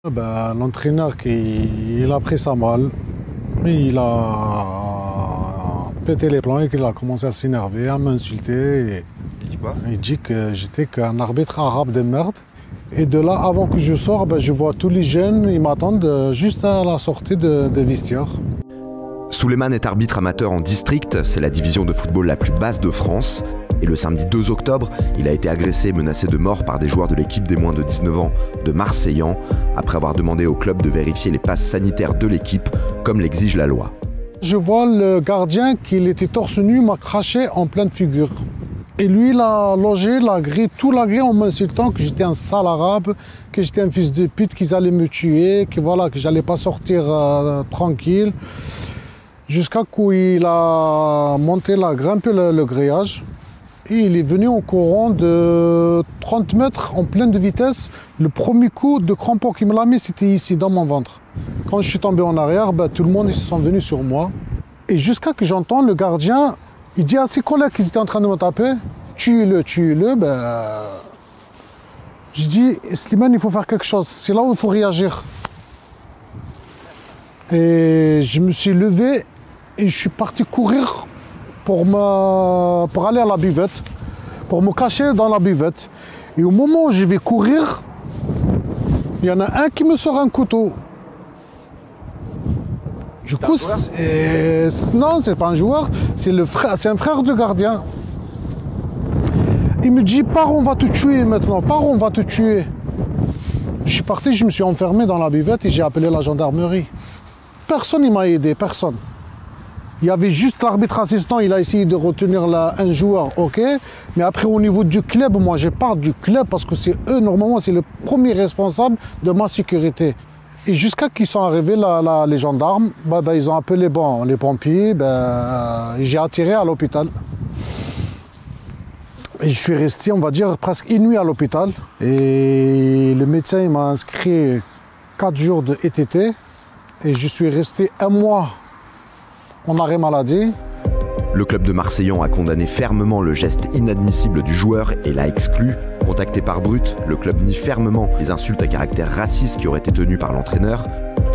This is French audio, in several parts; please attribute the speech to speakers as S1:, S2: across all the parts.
S1: L'entraîneur il a pris ça mal, il a pété les plombs et qu'il a commencé à s'énerver, à m'insulter.
S2: Il dit quoi?
S1: Il dit que j'étais qu'un arbitre arabe de merde. Et de là, avant que je sorte, je vois tous les jeunes, ils m'attendent juste à la sortie de vestiaire.
S2: Souleymane est arbitre amateur en district, c'est la division de football la plus basse de France. Et le samedi 2 octobre, il a été agressé et menacé de mort par des joueurs de l'équipe des moins de 19 ans de Marseillan, après avoir demandé au club de vérifier les passes sanitaires de l'équipe, comme l'exige la loi.
S1: Je vois le gardien qui était torse nu, m'a craché en pleine figure. Et lui, il a logé, tout la grille en m'insultant que j'étais un sale arabe, que j'étais un fils de pute, qu'ils allaient me tuer, que voilà, que j'allais pas sortir tranquille. Jusqu'à qu'il a monté, grimpé le grillage. Et il est venu en courant de 30 mètres en pleine vitesse. Le premier coup de crampon qu'il me l'a mis, c'était ici, dans mon ventre. Quand je suis tombé en arrière, tout le monde ils se sont venus sur moi. Et jusqu'à que j'entends le gardien, il dit à ses collègues qui étaient en train de me taper, tuez-le, tuez-le. Je dis, Slimane, il faut faire quelque chose. C'est là où il faut réagir. Et je me suis levé et je suis parti courir pour aller à la buvette, pour me cacher dans la buvette. Et au moment où je vais courir, il y en a un qui me sort un couteau. Du coup, non, c'est pas un joueur, c'est un frère du gardien. Il me dit, pars, on va te tuer maintenant, pars, on va te tuer. Je suis parti, je me suis enfermé dans la buvette et j'ai appelé la gendarmerie. Personne ne m'a aidé, personne. Il y avait juste l'arbitre assistant, il a essayé de retenir un joueur, ok. Mais après, au niveau du club, moi, je parle du club parce que c'est eux, normalement, c'est le premier responsable de ma sécurité. Et jusqu'à qu'ils sont arrivés, les gendarmes, ils ont appelé les pompiers, j'ai atterri à l'hôpital. Et je suis resté, on va dire, presque une nuit à l'hôpital. Et le médecin m'a inscrit 4 jours de ETT. Et je suis resté 1 mois en arrêt maladie.
S2: Le club de Marseillan a condamné fermement le geste inadmissible du joueur et l'a exclu. Contacté par Brut, le club nie fermement les insultes à caractère raciste qui auraient été tenues par l'entraîneur.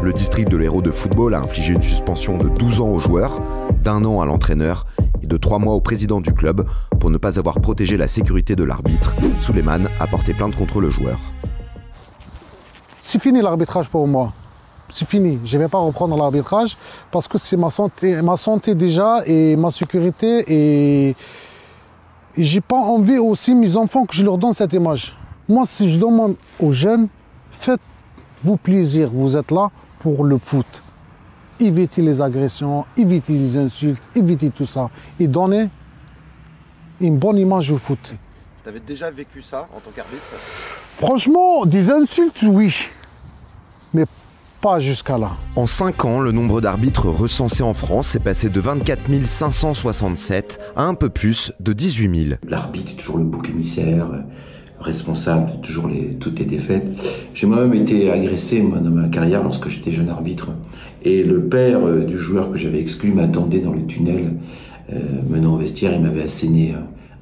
S2: Le district de l'Hérault de football a infligé une suspension de 12 ans au joueur, d'1 an à l'entraîneur et de 3 mois au président du club pour ne pas avoir protégé la sécurité de l'arbitre. Souleymane a porté plainte contre le joueur.
S1: C'est fini l'arbitrage pour moi. C'est fini, je ne vais pas reprendre l'arbitrage parce que c'est ma santé déjà et ma sécurité et j'ai pas envie aussi mes enfants que je leur donne cette image. Moi, si je demande aux jeunes, faites-vous plaisir, vous êtes là pour le foot. Évitez les agressions, évitez les insultes, évitez tout ça et donnez une bonne image au foot.
S2: Tu avais déjà vécu ça en tant qu'arbitre?
S1: Franchement, des insultes, oui, mais pas jusqu'à là.
S2: En 5 ans, le nombre d'arbitres recensés en France est passé de 24 567 à un peu plus de 18 000.
S3: L'arbitre est toujours le bouc émissaire, responsable de toujours toutes les défaites. J'ai moi-même été agressé dans ma carrière lorsque j'étais jeune arbitre. Et le père du joueur que j'avais exclu m'attendait dans le tunnel, menant au vestiaire, il m'avait asséné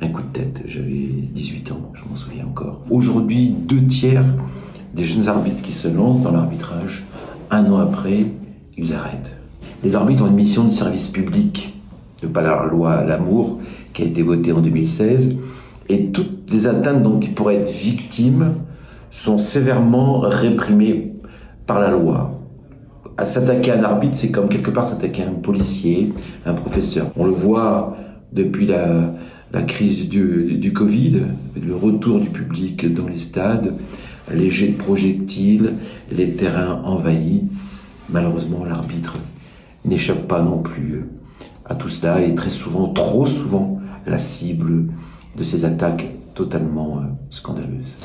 S3: un coup de tête. J'avais 18 ans, je m'en souviens encore. Aujourd'hui, 2/3 des jeunes arbitres qui se lancent dans l'arbitrage, 1 an après, ils arrêtent. Les arbitres ont une mission de service public, de par la loi Lamour, qui a été votée en 2016, et toutes les atteintes dont ils pourraient être victimes sont sévèrement réprimées par la loi. À s'attaquer à un arbitre, c'est comme quelque part s'attaquer à un policier, un professeur. On le voit depuis la crise du Covid, le retour du public dans les stades, les jets de projectiles, les terrains envahis. Malheureusement, l'arbitre n'échappe pas non plus à tout cela et très souvent, trop souvent, la cible de ces attaques totalement scandaleuses.